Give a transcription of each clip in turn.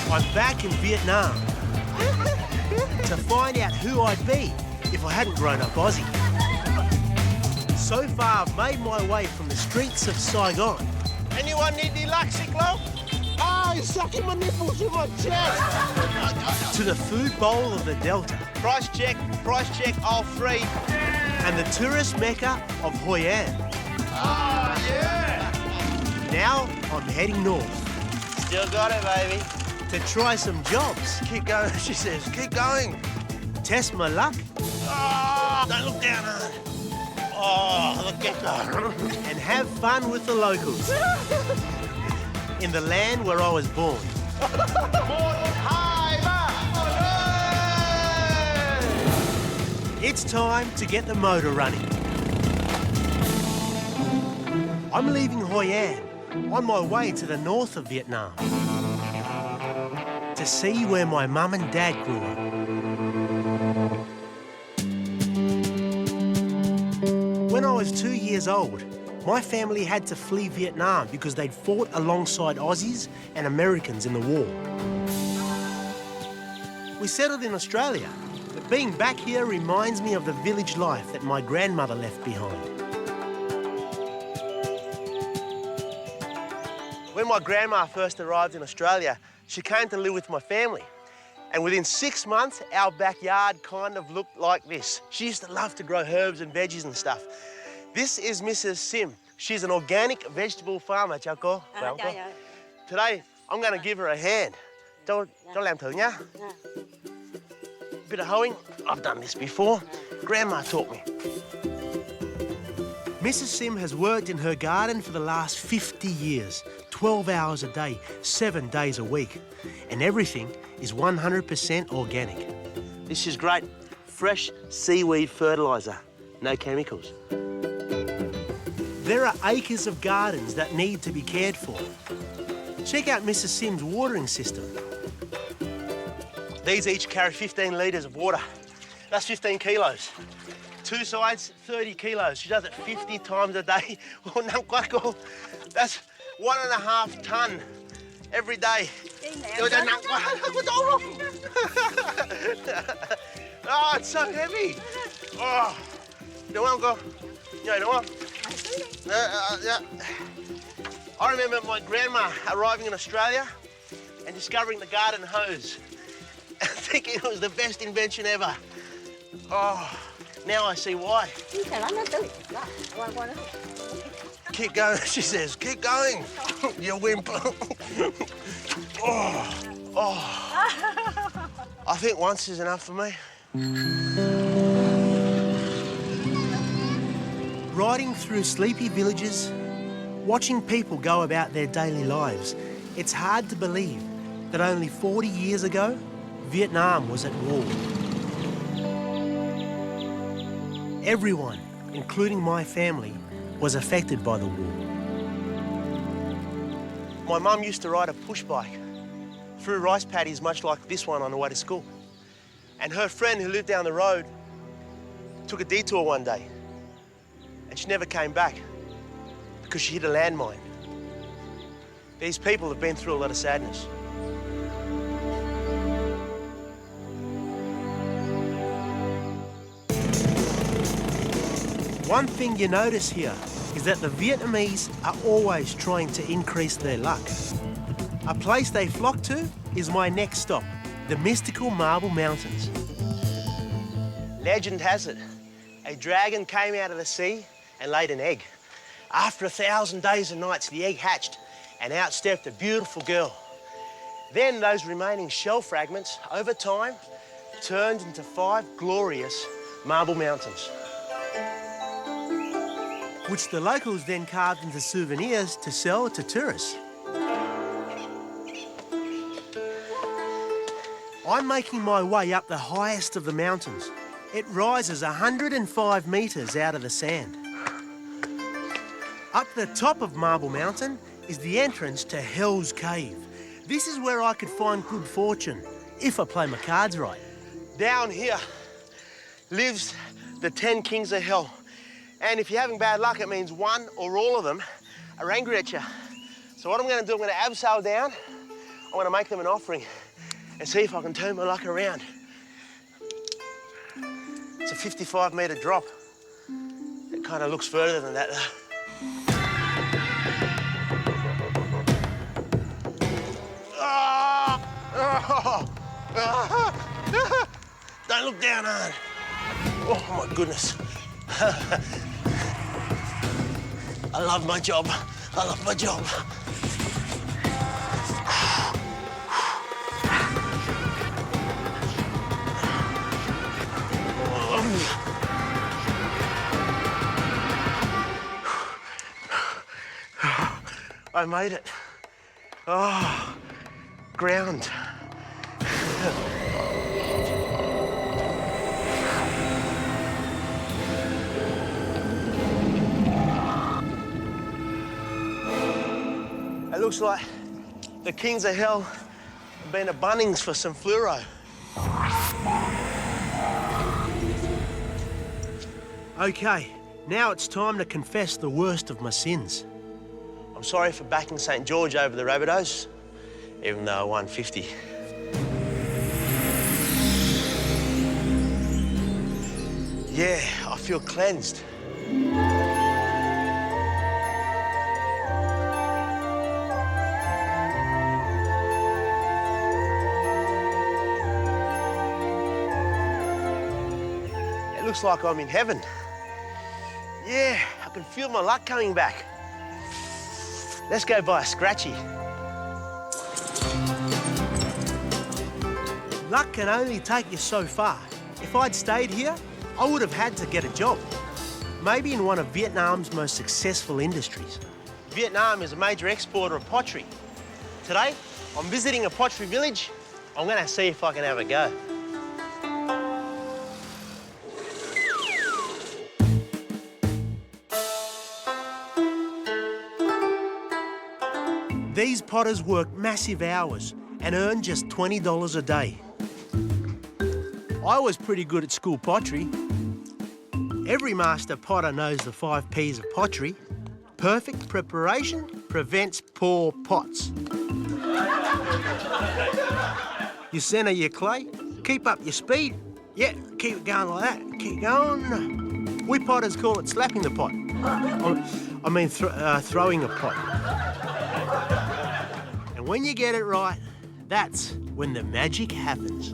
I'm back in Vietnam to find out who I'd be if I hadn't grown up Aussie. So far, I've made my way from the streets of Saigon. Anyone need the Laxiclo? Ah, he's sucking my nipples in my chest. To the food bowl of the Delta. Price check, all free. And the tourist mecca of Hoi An. Ah, yeah! Now, I'm heading north. Still got it, baby. To try some jobs. Keep going, she says. Keep going. Test my luck. Oh, don't look down on it. Oh, look at that. And have fun with the locals. In the land where I was born. It's time to get the motor running. I'm leaving Hoi An on my way to the north of Vietnam to see where my mum and dad grew up. When I was 2 years old, my family had to flee Vietnam because they'd fought alongside Aussies and Americans in the war. We settled in Australia, but being back here reminds me of the village life that my grandmother left behind. When my grandma first arrived in Australia, she came to live with my family. And within 6 months, our backyard kind of looked like this. She used to love to grow herbs and veggies and stuff. This is Mrs. Sim. She's an organic vegetable farmer, chào cô. Today, I'm going to give her a hand. Cho làm thử nhá. Bit of hoeing. I've done this before. Grandma taught me. Mrs. Sim has worked in her garden for the last 50 years, 12 hours a day, 7 days a week. And everything is 100% organic. This is great. Fresh seaweed fertiliser. No chemicals. There are acres of gardens that need to be cared for. Check out Mrs. Sim's watering system. These each carry 15 litres of water. That's 15 kilos. Two sides, 30 kilos. She does it 50 times a day. That's 1.5 tonne every day. Oh, it's so heavy. Oh, don't want to go. Yeah, don't want. Yeah. I remember my grandma arriving in Australia and discovering the garden hose. I think it was the best invention ever. Oh, now I see why. Keep going, she says. Keep going, you wimp. Oh. I think once is enough for me. Riding through sleepy villages, watching people go about their daily lives, it's hard to believe that only 40 years ago, Vietnam was at war. Everyone, including my family, was affected by the war. My mum used to ride a push bike through rice paddies much like this one on the way to school. And her friend who lived down the road took a detour one day and she never came back because she hit a landmine. These people have been through a lot of sadness. One thing you notice here is that the Vietnamese are always trying to increase their luck. A place they flock to is my next stop, the mystical Marble Mountains. Legend has it, a dragon came out of the sea and laid an egg. After 1,000 days and nights, the egg hatched and out stepped a beautiful girl. Then those remaining shell fragments, over time, turned into 5 glorious marble mountains, which the locals then carved into souvenirs to sell to tourists. I'm making my way up the highest of the mountains. It rises 105 metres out of the sand. Up the top of Marble Mountain is the entrance to Hell's Cave. This is where I could find good fortune, if I play my cards right. Down here lives the 10 kings of hell. And if you're having bad luck, it means one or all of them are angry at you. So what I'm going to do, I'm going to abseil down. I want to make them an offering and see if I can turn my luck around. It's a 55-metre drop. It kind of looks further than that, though. Don't look down hard. Oh, my goodness. I love my job. I love my job. I made it. Oh, ground. It looks like the kings of hell have been to Bunnings for some fluoro. Okay, now it's time to confess the worst of my sins. I'm sorry for backing St. George over the Rabbitohs, even though I won 50. Yeah, I feel cleansed. It looks like I'm in heaven. Yeah, I can feel my luck coming back. Let's go buy a scratchy. Luck can only take you so far. If I'd stayed here, I would have had to get a job. Maybe in one of Vietnam's most successful industries. Vietnam is a major exporter of pottery. Today, I'm visiting a pottery village. I'm going to see if I can have a go. These potters work massive hours and earn just $20 a day. I was pretty good at school pottery. Every master potter knows the 5 Ps of pottery. Perfect preparation prevents poor pots. You centre your clay, keep up your speed. Yeah, keep it going like that. Keep going. We potters call it slapping the pot. I mean throwing a pot. And when you get it right, that's when the magic happens.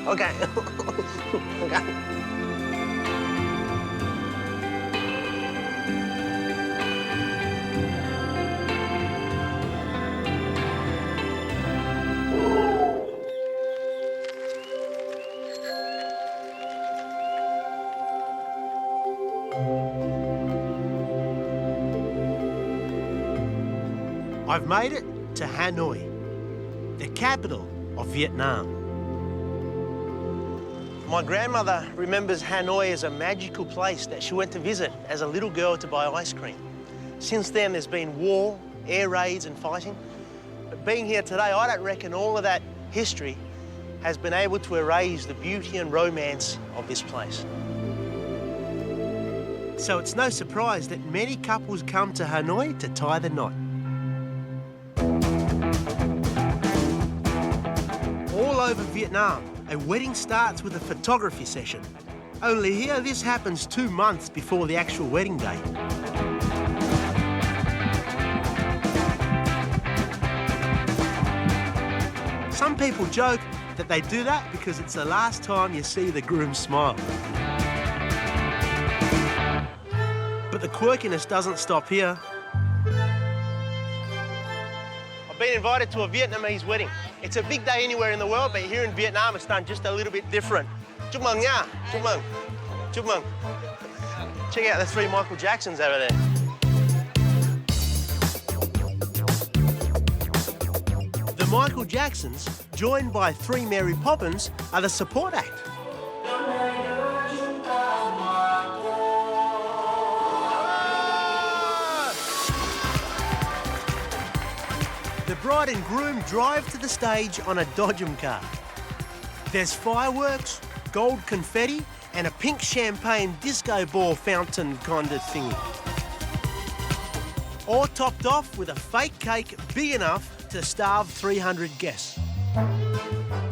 Okay. I've made it to Hanoi, the capital of Vietnam. My grandmother remembers Hanoi as a magical place that she went to visit as a little girl to buy ice cream. Since then, there's been war, air raids and fighting. But being here today, I don't reckon all of that history has been able to erase the beauty and romance of this place. So it's no surprise that many couples come to Hanoi to tie the knot. All over Vietnam, a wedding starts with a photography session. Only here, this happens 2 months before the actual wedding day. Some people joke that they do that because it's the last time you see the groom smile. But the quirkiness doesn't stop here. I've been invited to a Vietnamese wedding. It's a big day anywhere in the world, but here in Vietnam, it's done just a little bit different. Chúc mừng nha, chúc mừng, chúc mừng. Check out the 3 Michael Jacksons over there. The Michael Jacksons, joined by 3 Mary Poppins, are the support act. bride and groom drive to the stage on a Dodgem car. There's fireworks, gold confetti, and a pink champagne disco ball fountain kind of thingy. All topped off with a fake cake big enough to starve 300 guests.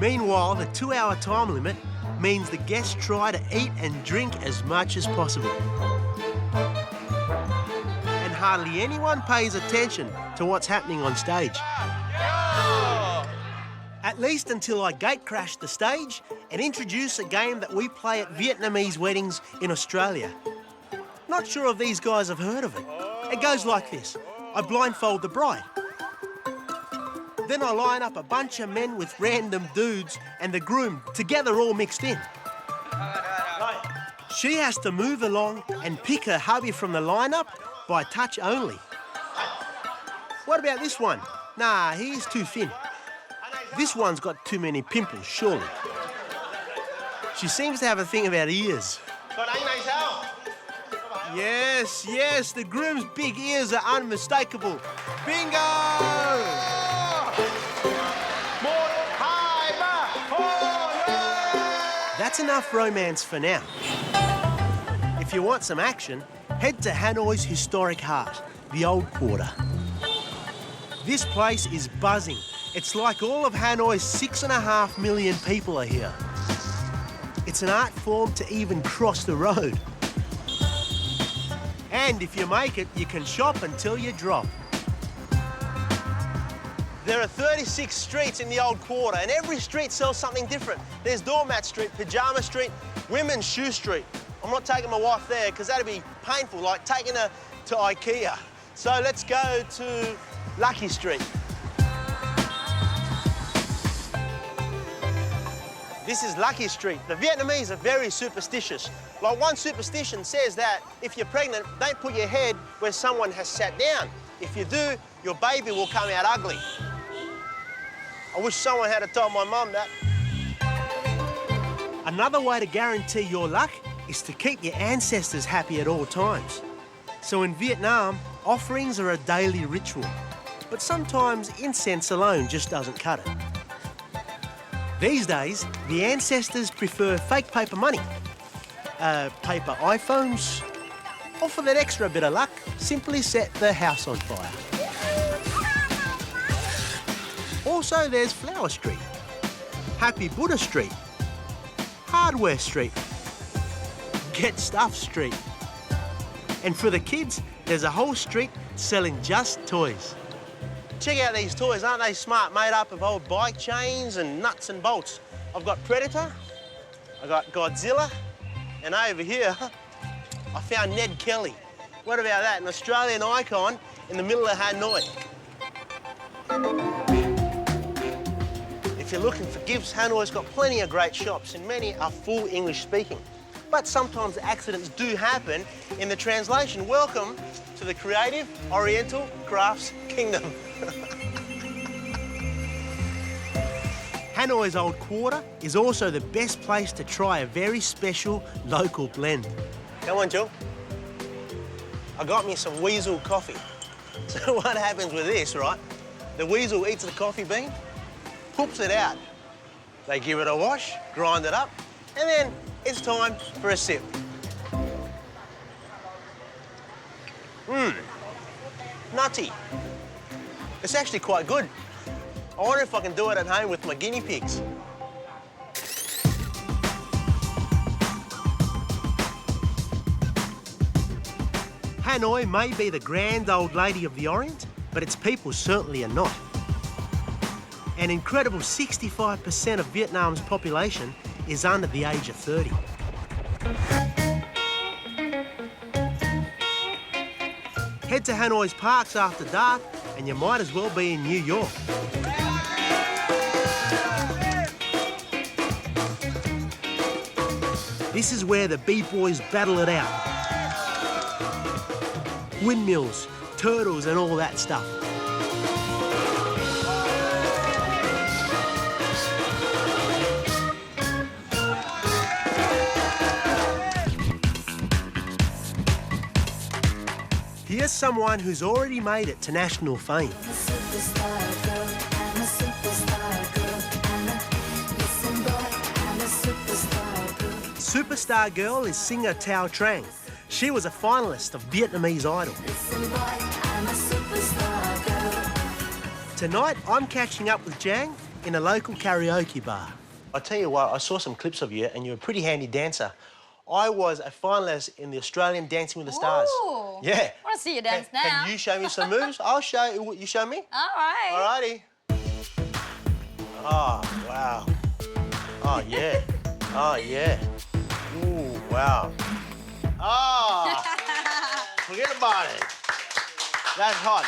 Meanwhile, the 2-hour time limit means the guests try to eat and drink as much as possible. And hardly anyone pays attention to what's happening on stage. At least until I gate crash the stage and introduce a game that we play at Vietnamese weddings in Australia. Not sure if these guys have heard of it. It goes like this. I blindfold the bride. Then I line up a bunch of men with random dudes and the groom together all mixed in. She has to move along and pick her hubby from the lineup by touch only. What about this one? Nah, he's too thin. This one's got too many pimples, surely. She seems to have a thing about ears. Yes, the groom's big ears are unmistakable. Bingo! That's enough romance for now. If you want some action, head to Hanoi's historic heart, the Old Quarter. This place is buzzing. It's like all of Hanoi's 6.5 million people are here. It's an art form to even cross the road. And if you make it, you can shop until you drop. There are 36 streets in the Old Quarter, and every street sells something different. There's Doormat Street, Pyjama Street, Women's Shoe Street. I'm not taking my wife there because that'd be painful, like taking her to IKEA. So let's go to Lucky Street. This is Lucky Street. The Vietnamese are very superstitious. Like, one superstition says that if you're pregnant, don't put your head where someone has sat down. If you do, your baby will come out ugly. I wish someone had told my mum that. Another way to guarantee your luck is to keep your ancestors happy at all times. So in Vietnam, offerings are a daily ritual. But sometimes incense alone just doesn't cut it. These days, the ancestors prefer fake paper money, paper iPhones, or for that extra bit of luck, simply set the house on fire. Also, there's Flower Street, Happy Buddha Street, Hardware Street, Get Stuff Street. And for the kids, there's a whole street selling just toys. Check out these toys, aren't they smart? Made up of old bike chains and nuts and bolts. I've got Predator, I've got Godzilla, and over here, I found Ned Kelly. What about that? An Australian icon in the middle of Hanoi. If you're looking for gifts, Hanoi's got plenty of great shops and many are full English speaking. But sometimes accidents do happen in the translation. Welcome to the creative Oriental Crafts Kingdom. Hanoi's Old Quarter is also the best place to try a very special local blend. Come on, Joe. I got me some weasel coffee. So what happens with this, right? The weasel eats the coffee bean, poops it out. They give it a wash, grind it up, and then it's time for a sip. Nutty. It's actually quite good. I wonder if I can do it at home with my guinea pigs. Hanoi may be the grand old lady of the Orient, but its people certainly are not. An incredible 65% of Vietnam's population is under the age of 30. Head to Hanoi's parks after dark and you might as well be in New York. This is where the B-boys battle it out. Windmills, turtles and all that stuff. Here's someone who's already made it to national fame. Superstar girl is singer Tao Trang. She was a finalist of Vietnamese Idol. Tonight, I'm catching up with Jang in a local karaoke bar. I tell you what, I saw some clips of you and you're a pretty handy dancer. I was a finalist in the Australian Dancing with the Stars. Ooh. Yeah. I want to see you dance now. Can you show me some moves? I'll show you. You show me? All right. All righty. Oh, wow. Oh, yeah. Oh, yeah. Ooh, wow. Oh, forget about it. That's hot.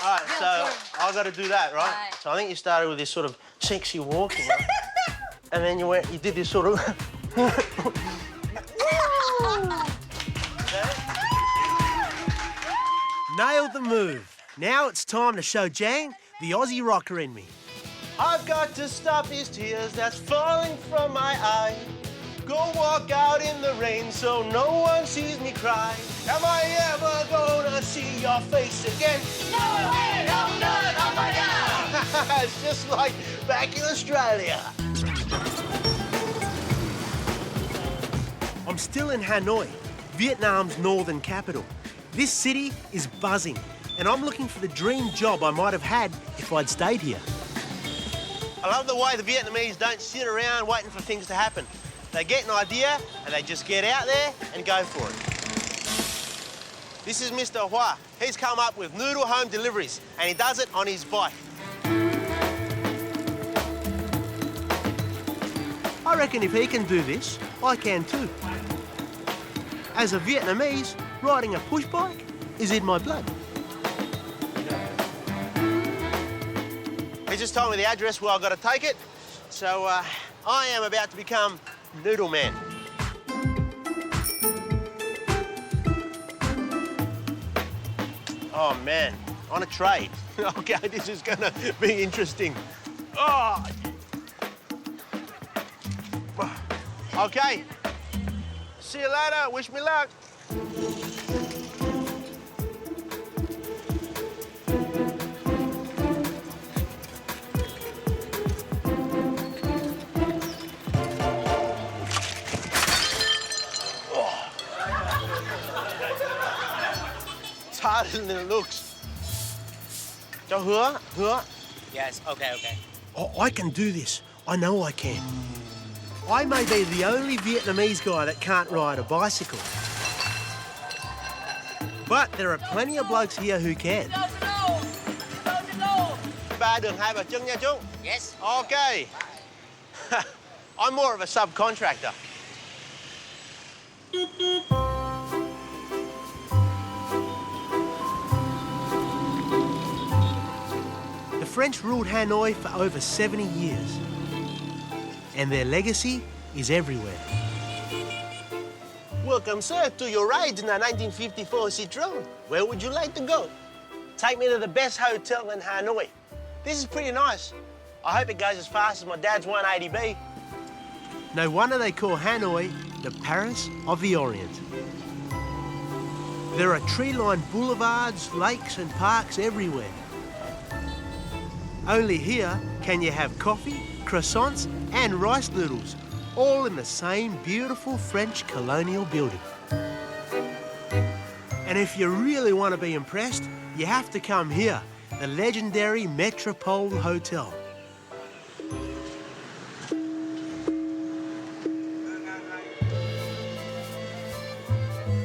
All right, Good, so good. I got to do that, right? Right. So I think you started with this sort of sexy walking, right? And then you did this sort of. Nailed the move. Now it's time to show Jang the Aussie rocker in me. I've got to stop these tears that's falling from my eye. Go walk out in the rain so no one sees me cry. Am I ever gonna see your face again? No way, no, oh my God! It's just like back in Australia. I'm still in Hanoi, Vietnam's northern capital. This city is buzzing, and I'm looking for the dream job I might have had if I'd stayed here. I love the way the Vietnamese don't sit around waiting for things to happen. They get an idea and they just get out there and go for it. This is Mr. Hua. He's come up with noodle home deliveries and he does it on his bike. I reckon if he can do this, I can too. As a Vietnamese, riding a push bike is in my blood. He just told me the address where I've got to take it, so I am about to become Noodle Man. Oh, man, on a trade. OK, this is going to be interesting. Oh. OK. See you later. Wish me luck. It's harder than it looks. Cho hứa. Yes, okay. Oh, I can do this. I know I can. I may be the only Vietnamese guy that can't ride a bicycle. But there are plenty of blokes here who can. Ba đường hai bà chân nha chú. Yes. Okay. I'm more of a subcontractor. The French ruled Hanoi for over 70 years. And their legacy is everywhere. Welcome, sir, to your ride in a 1954 Citroën. Where would you like to go? Take me to the best hotel in Hanoi. This is pretty nice. I hope it goes as fast as my dad's 180B. No wonder they call Hanoi the Paris of the Orient. There are tree-lined boulevards, lakes and parks everywhere. Only here can you have coffee, croissants and rice noodles, all in the same beautiful French colonial building. And if you really want to be impressed, you have to come here, the legendary Metropole Hotel.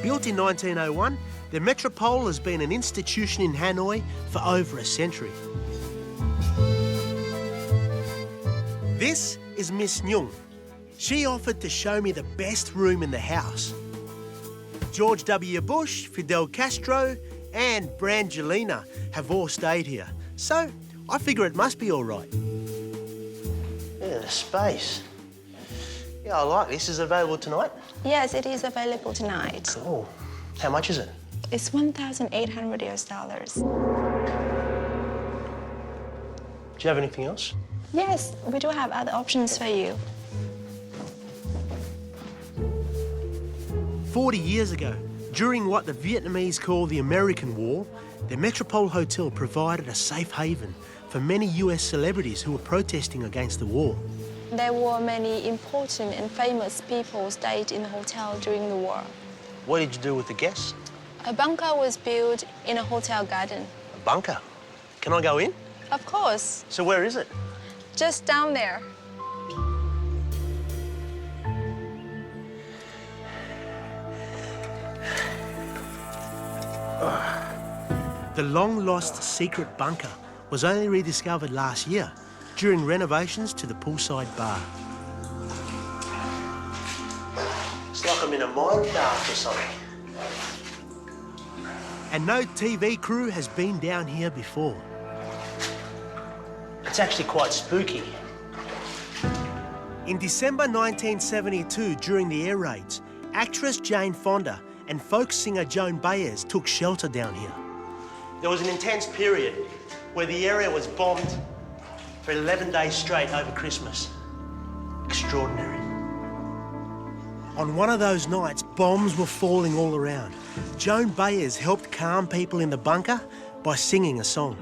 Built in 1901, the Metropole has been an institution in Hanoi for over a century. This is Miss Nhung. She offered to show me the best room in the house. George W. Bush, Fidel Castro and Brangelina have all stayed here, so I figure it must be all right. Yeah, the space. Yeah, I like this. Is it available tonight? Yes, it is available tonight. Cool. How much is it? It's $1,800 US. Do you have anything else? Yes, we do have other options for you. 40 years ago, During what the Vietnamese call the American War, the Metropole Hotel provided a safe haven for many US celebrities who were protesting against the war. There were many important and famous people stayed in the hotel during the war. What did you do with the guests? A bunker was built in a hotel garden. A bunker? Can I go in? Of course, So where is it? just down there. The long-lost secret bunker was only rediscovered last year during renovations to the poolside bar. It's like I'm in a Minecraft or something. And no TV crew has been down here before. It's actually quite spooky. In December 1972, during the air raids, actress Jane Fonda and folk singer Joan Baez took shelter down here. There was an intense period where the area was bombed for 11 days straight over Christmas. Extraordinary. On one of those nights, bombs were falling all around. Joan Baez helped calm people in the bunker by singing a song.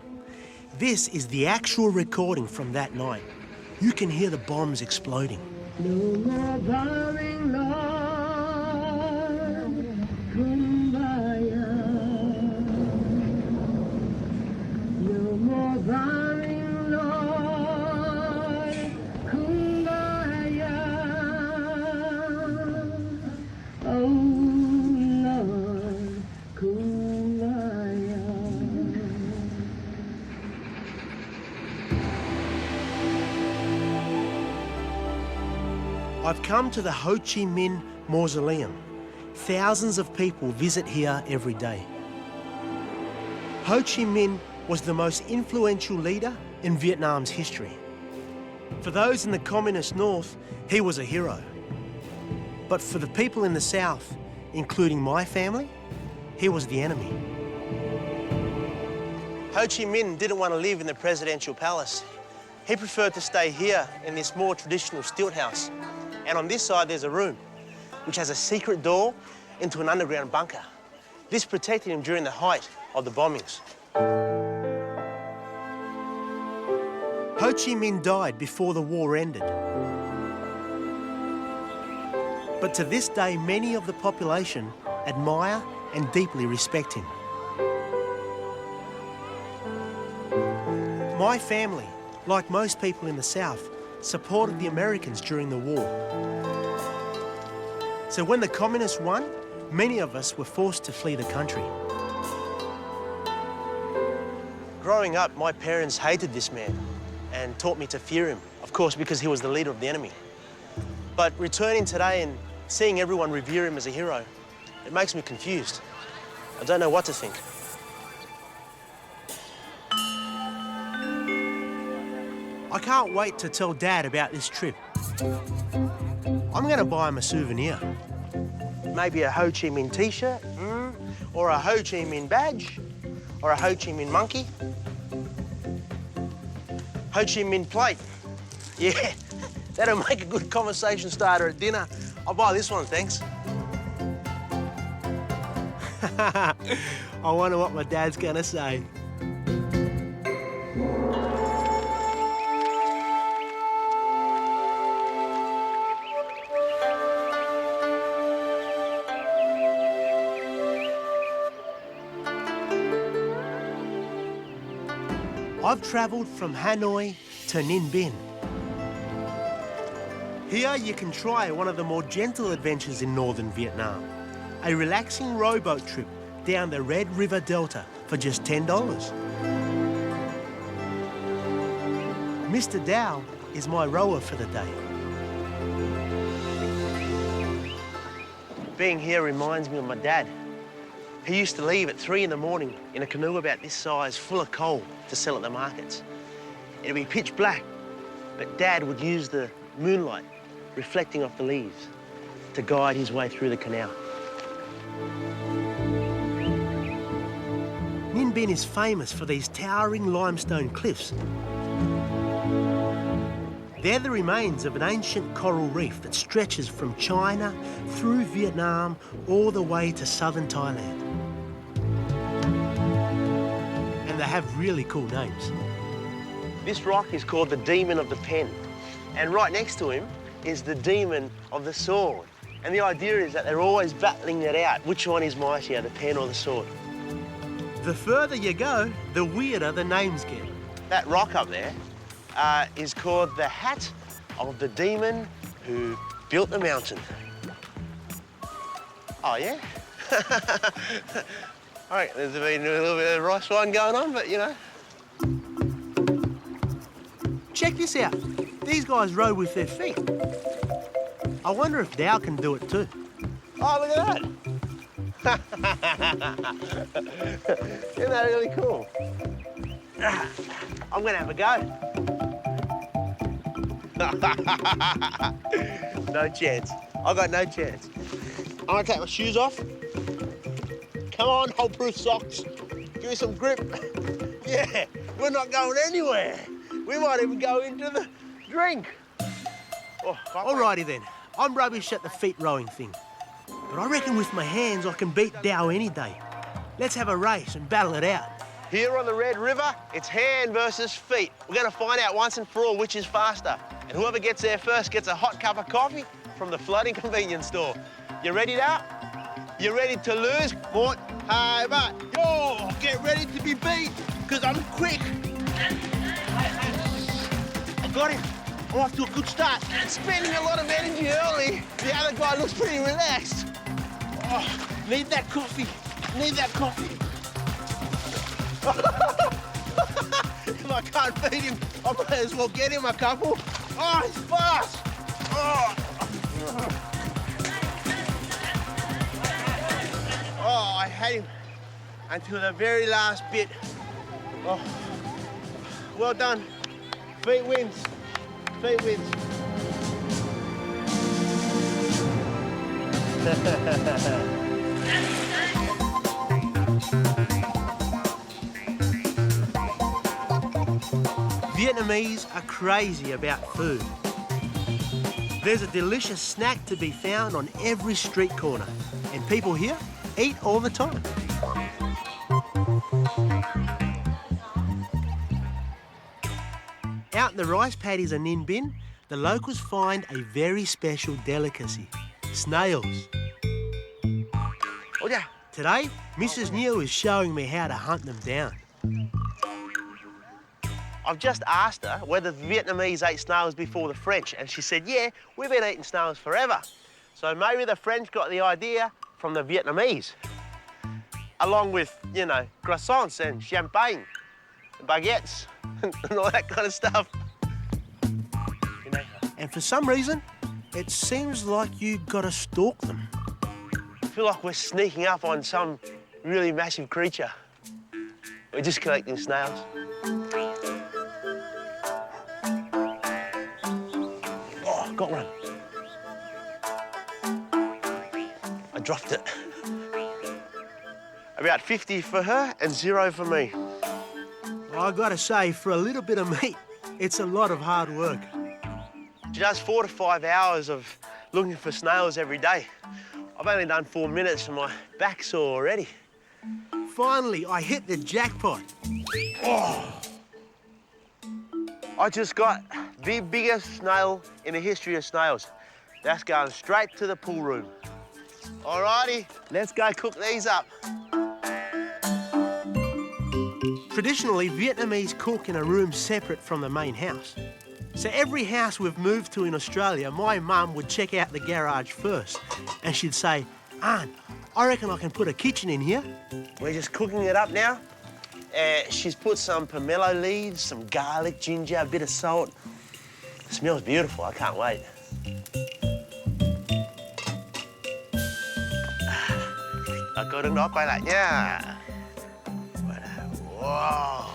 This is the actual recording from that night. You can hear the bombs exploding. No more bowing, Lord, kumbaya. No more bowing, Lord, kumbaya. Oh, Lord, kumbaya. I've come to the Ho Chi Minh Mausoleum. Thousands of people visit here every day. Ho Chi Minh was the most influential leader in Vietnam's history. For those in the communist north, he was a hero. But for the people in the south, including my family, he was the enemy. Ho Chi Minh didn't want to live in the presidential palace. He preferred to stay here in this more traditional stilt house. And on this side, there's a room, which has a secret door into an underground bunker. This protected him during the height of the bombings. Ho Chi Minh died before the war ended. But to this day, many of the population admire and deeply respect him. My family, like most people in the South, supported the Americans during the war. So when the communists won, many of us were forced to flee the country. Growing up, my parents hated this man and taught me to fear him, of course, because he was the leader of the enemy. But returning today and seeing everyone revere him as a hero, it makes me confused. I don't know what to think. I can't wait to tell Dad about this trip. I'm going to buy him a souvenir. Maybe a Ho Chi Minh t-shirt, or a Ho Chi Minh badge, or a Ho Chi Minh monkey. Ho Chi Minh plate. Yeah, that'll make a good conversation starter at dinner. I'll buy this one, thanks. I wonder what my dad's going to say. I've travelled from Hanoi to Ninh Binh. Here you can try one of the more gentle adventures in northern Vietnam, a relaxing rowboat trip down the Red River Delta for just $10. Mr. Dow is my rower for the day. Being here reminds me of my dad. He used to leave at 3 in the morning in a canoe about this size, full of coal, to sell at the markets. It'd be pitch black, but Dad would use the moonlight reflecting off the leaves to guide his way through the canal. Ninh Binh is famous for these towering limestone cliffs. They're the remains of an ancient coral reef that stretches from China through Vietnam all the way to southern Thailand. And they have really cool names. This rock is called the Demon of the Pen. And right next to him is the Demon of the Sword. And the idea is that they're always battling it out. Which one is mightier, the pen or the sword? The further you go, the weirder the names get. That rock up there is called the Hat of the Demon who built the mountain. Oh, yeah? All right, there's been a little bit of rice wine going on, but, you know. Check this out. These guys row with their feet. I wonder if Dow can do it too. Oh, look at that. Isn't that really cool? I'm gonna have a go. No chance. I got no chance. I'm gonna take my shoes off. Come on, hole-proof socks. Give me some grip. Yeah, we're not going anywhere. We might even go into the drink. Oh, Alrighty then. I'm rubbish at the feet rowing thing. But I reckon with my hands I can beat Dow any day. Let's have a race and battle it out. Here on the Red River, it's hand versus feet. We're gonna find out once and for all which is faster. And whoever gets there first gets a hot cup of coffee from the floating convenience store. You ready now? You ready to lose? Mort, hi, mate. Yo, get ready to be beat, because I'm quick. I got him. I'm off to a good start. Spending a lot of energy early. The other guy looks pretty relaxed. Oh, need that coffee. Need that coffee. If I can't beat him, I might as well get him a couple. Oh, he's fast. Oh, I had him until the very last bit. Oh, well done. Feet wins. Feet wins. Vietnamese are crazy about food. There's a delicious snack to be found on every street corner, and people here eat all the time. Out in the rice paddies and Ninh Binh, the locals find a very special delicacy, snails. Oh, yeah. Today, Mrs. Neal is showing me how to hunt them down. I've just asked her whether the Vietnamese ate snails before the French, and she said, yeah, we've been eating snails forever. So maybe the French got the idea from the Vietnamese, along with, you know, croissants and champagne, and baguettes, and all that kind of stuff. You know, And for some reason, it seems like you gotta stalk them. I feel like we're sneaking up on some really massive creature. We're just collecting snails. Oh, got one. I dropped it. About 50 for her and 0 for me. I gotta say, for a little bit of meat, it's a lot of hard work. She does 4 to 5 hours of looking for snails every day. I've only done 4 minutes and my back's sore already. Finally, I hit the jackpot. Oh! I just got the biggest snail in the history of snails. That's going straight to the pool room. Alrighty, let's go cook these up. Traditionally, Vietnamese cook in a room separate from the main house. So every house we've moved to in Australia, my mum would check out the garage first, and she'd say, Aunt, I reckon I can put a kitchen in here. We're just cooking it up now. She's put some pomelo leaves, some garlic, ginger, a bit of salt. It smells beautiful, I can't wait. I got it up by that, yeah. Whoa.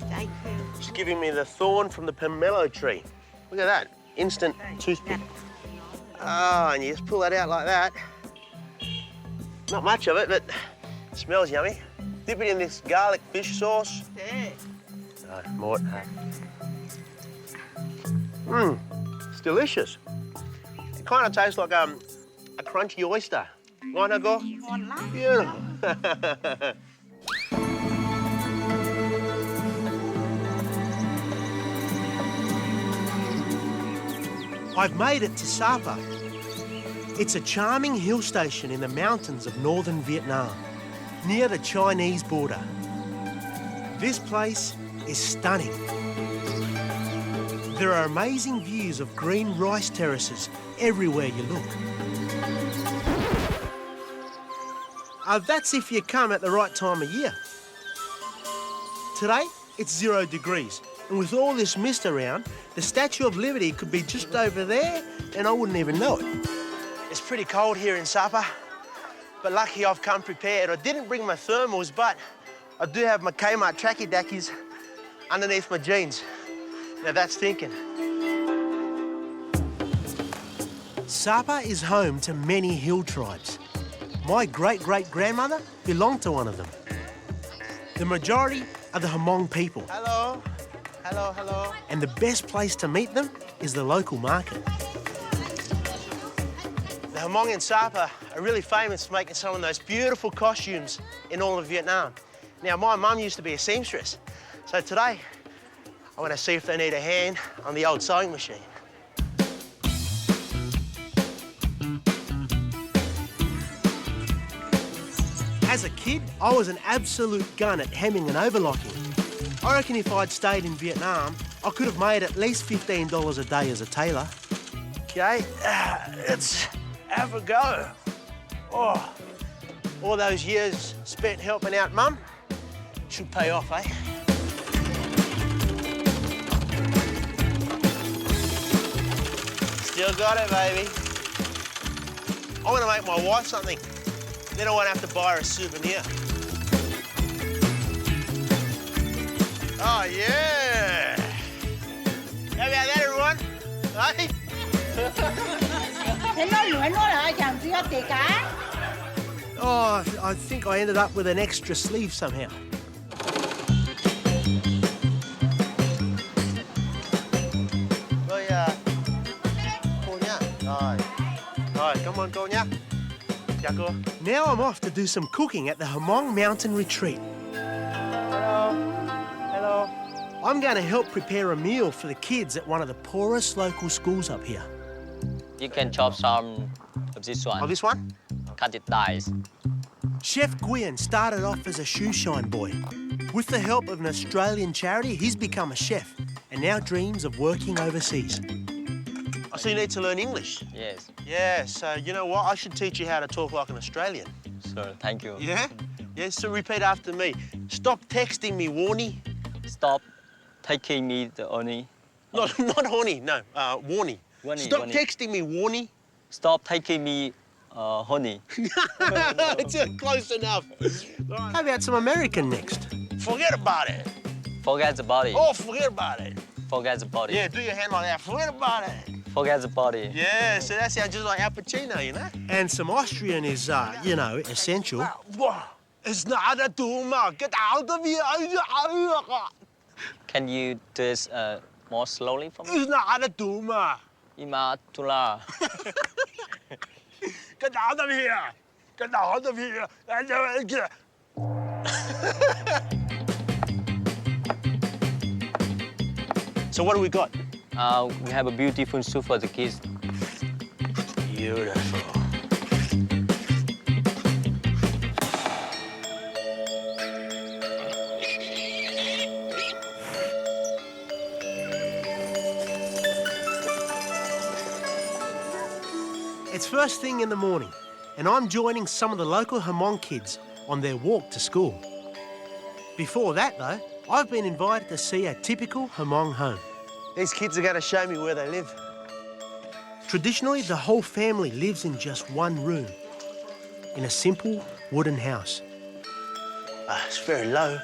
Thank you. She's giving me the thorn from the pomelo tree. Look at that, instant toothpick. Oh, and you just pull that out like that. Not much of it, but it smells yummy. Dip it in this garlic fish sauce. Thế. Rồi, một. It's delicious. It kind of tastes like a crunchy oyster. Right, I go? Beautiful. I've made it to Sapa. It's a charming hill station in the mountains of northern Vietnam, near the Chinese border. This place is stunning. There are amazing views of green rice terraces everywhere you look. That's if you come at the right time of year. Today, it's 0 degrees, and with all this mist around, the Statue of Liberty could be just over there, and I wouldn't even know it. It's pretty cold here in Sapa, but lucky I've come prepared. I didn't bring my thermals, but I do have my Kmart tracky dackies underneath my jeans. Now that's thinking. Sapa is home to many hill tribes. My great-great-grandmother belonged to one of them. The majority are the Hmong people. Hello. Hello, hello. And the best place to meet them is the local market. The Hmong in Sapa are really famous for making some of those beautiful costumes in all of Vietnam. Now, my mum used to be a seamstress, so today I want to see if they need a hand on the old sewing machine. As a kid, I was an absolute gun at hemming and overlocking. I reckon if I'd stayed in Vietnam, I could have made at least $15 a day as a tailor. Okay, let's have a go. Oh, all those years spent helping out Mum should pay off, eh? Still got it, baby. I want to make my wife something. Then I won't have to buy her a souvenir. Oh, yeah. How about that, everyone? Hey? Oh, I think I ended up with an extra sleeve somehow. Come on, go nha. Now I'm off to do some cooking at the Hmong Mountain Retreat. Hello. Hello. I'm going to help prepare a meal for the kids at one of the poorest local schools up here. You can chop some of this one. Oh, this one? Cut it dice. Chef Nguyen started off as a shoe shine boy. With the help of an Australian charity, he's become a chef and now dreams of working overseas. Oh, so you need to learn English? Yes. Yeah, so you know what? I should teach you how to talk like an Australian. Sure, thank you. Yeah? Yeah, so repeat after me. Stop texting me, Warnie. Stop taking me the honey. Not horny, no, Warnie. Warnie, Stop Warnie. texting me, Warnie. Stop taking me honey. It's close enough. How about some American next? Forget about it. Forget the body. Oh, forget about it. Forget the body. Yeah, do your hand like that. Forget about it. Forget the body. Yeah, so that sounds just like Al Pacino, you know? And some Austrian is, you know, essential. It's not a tumor. Get out of here. Can you do this more slowly for me? It's not a tumor. Imatula. Get out of here. Get out of here. So what do we got? We have a beautiful soup for the kids. Beautiful. It's first thing in the morning, and I'm joining some of the local Hmong kids on their walk to school. Before that, though, I've been invited to see a typical Hmong home. These kids are going to show me where they live. Traditionally, the whole family lives in just one room, in a simple wooden house. It's very low.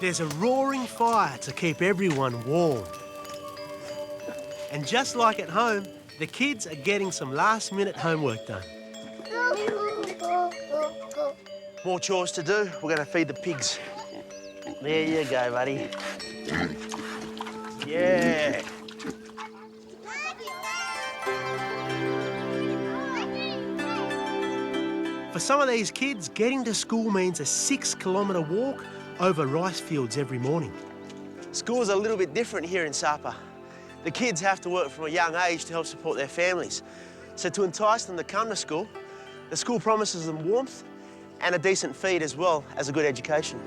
There's a roaring fire to keep everyone warm. And just like at home, the kids are getting some last-minute homework done. More chores to do. We're going to feed the pigs. There you go, buddy. Yeah. For some of these kids, getting to school means a 6-kilometre walk over rice fields every morning. School's a little bit different here in Sapa. The kids have to work from a young age to help support their families. So to entice them to come to school, the school promises them warmth and a decent feed as well as a good education.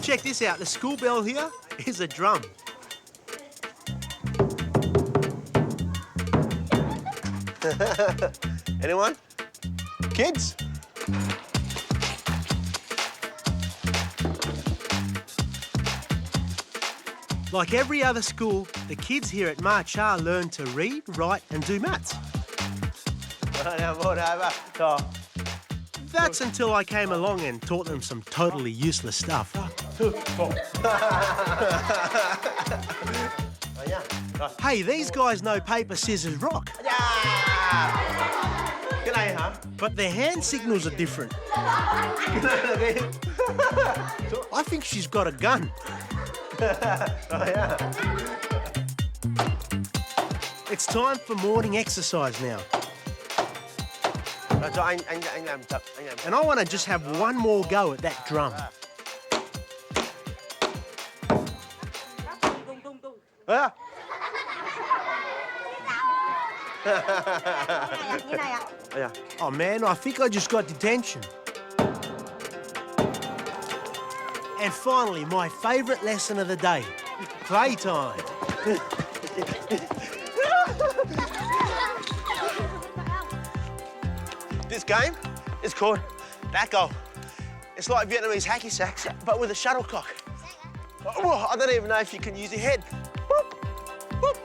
Check this out, the school bell here is a drum. Anyone? Kids? Like every other school, the kids here at Ma Cha learn to read, write and do maths. That's until I came along and taught them some totally useless stuff. Hey, these guys know paper, scissors, rock. But their hand signals are different. I think she's got a gun. It's time for morning exercise now. And I want to just have one more go at that drum. Oh man, I think I just got detention. And finally, my favourite lesson of the day, playtime. This game is called Backo. It's like Vietnamese hacky sacks, but with a shuttlecock. Oh, I don't even know if you can use your head. Whoop, whoop.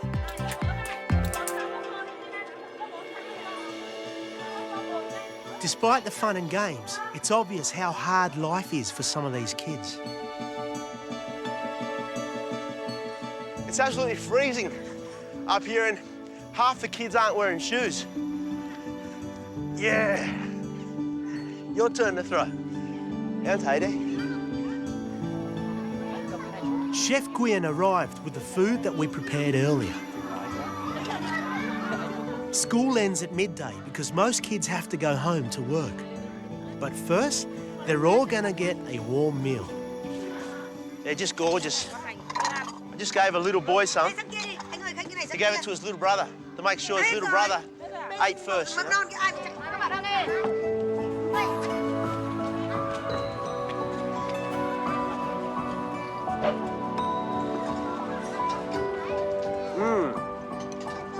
Despite the fun and games, it's obvious how hard life is for some of these kids. It's absolutely freezing up here and half the kids aren't wearing shoes. Yeah. Your turn to throw. Chef Nguyen arrived with the food that we prepared earlier. School ends at midday because most kids have to go home to work. But first, they're all gonna get a warm meal. They're just gorgeous. I just gave a little boy some. He gave it to his little brother to make sure his little brother ate first. You know?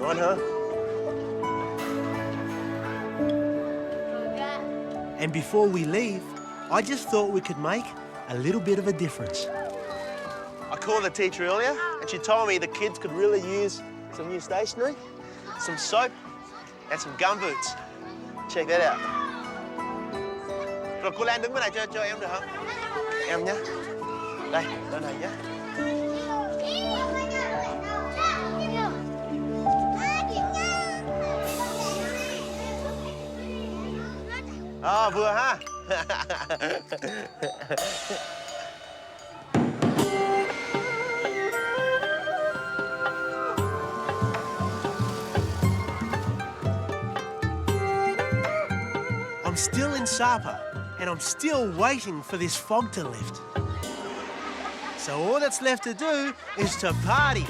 Right, huh? And before we leave, I just thought we could make a little bit of a difference. I called the teacher earlier and she told me the kids could really use some new stationery, some soap and some gumboots. Check that out. Rồi cô Lan đứng bên này cho em được không? Em nhé. Đây, lên này nhé. Vừa ha. I'm still in Sapa, and I'm still waiting for this fog to lift. So all that's left to do is to party.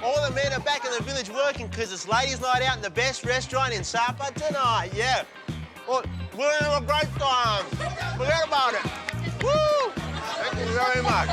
All the men are back in the village working because it's ladies' night out in the best restaurant in Sapa tonight, yeah. Well, we're having a great time. Forget about it. Woo! Thank you very much.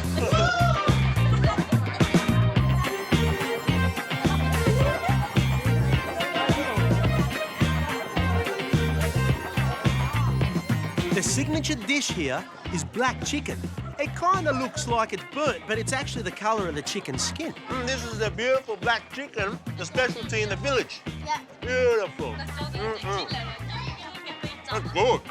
The signature dish here is black chicken. It kind of looks like it's burnt, but it's actually the colour of the chicken's skin. This is the beautiful black chicken, the specialty in the village. Yeah. Beautiful. That's good.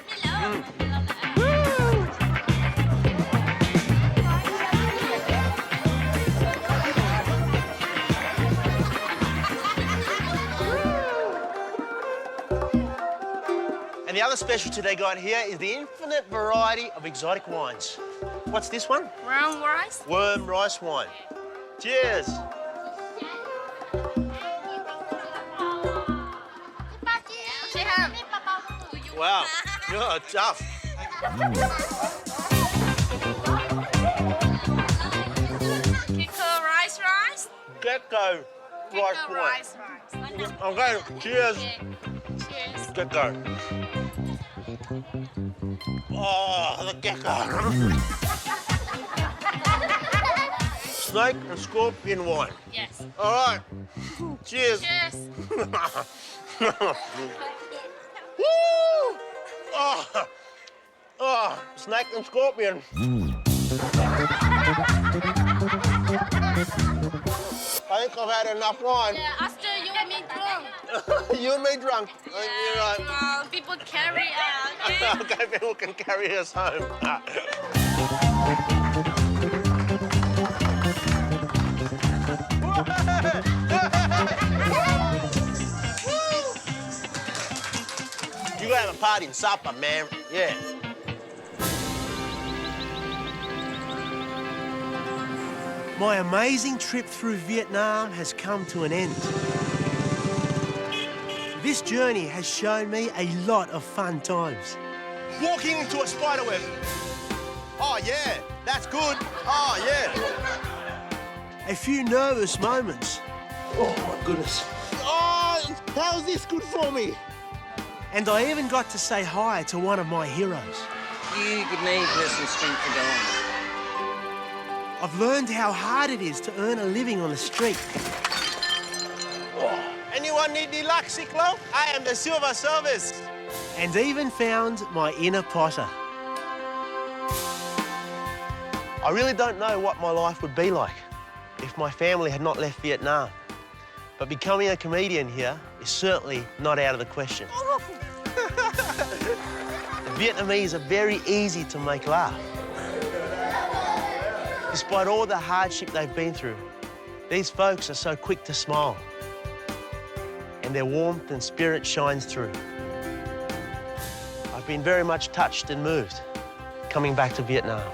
Another specialty they got here is the infinite variety of exotic wines. What's this one? Brown rice. Worm rice wine. Cheers. Wow, you're tough. Kiko rice. Gecko rice wine. Okay, cheers. Cheers. Gecko. Oh, the gecko. Snake and scorpion wine. Yes. All right. Cheers. Cheers. Woo! Oh, oh, snake and scorpion. I think I've had enough wine. Yeah, after you and me drunk. You and me drunk. You're right. Well, people carry out. Okay, people can carry us home. You gotta have a party in Sapa, man. Yeah. My amazing trip through Vietnam has come to an end. This journey has shown me a lot of fun times. Walking into a spider web. Oh, yeah, that's good. Oh, yeah. A few nervous moments. Oh, my goodness. Oh, how's this good for me? And I even got to say hi to one of my heroes. You could need some strength to go on. I've learned how hard it is to earn a living on the street. Anyone need any luck, Ciclo? I am the Silver Service. And even found my inner potter. I really don't know what my life would be like if my family had not left Vietnam. But becoming a comedian here is certainly not out of the question. The Vietnamese are very easy to make laugh. Despite all the hardship they've been through, these folks are so quick to smile. And their warmth and spirit shines through. I've been very much touched and moved coming back to Vietnam.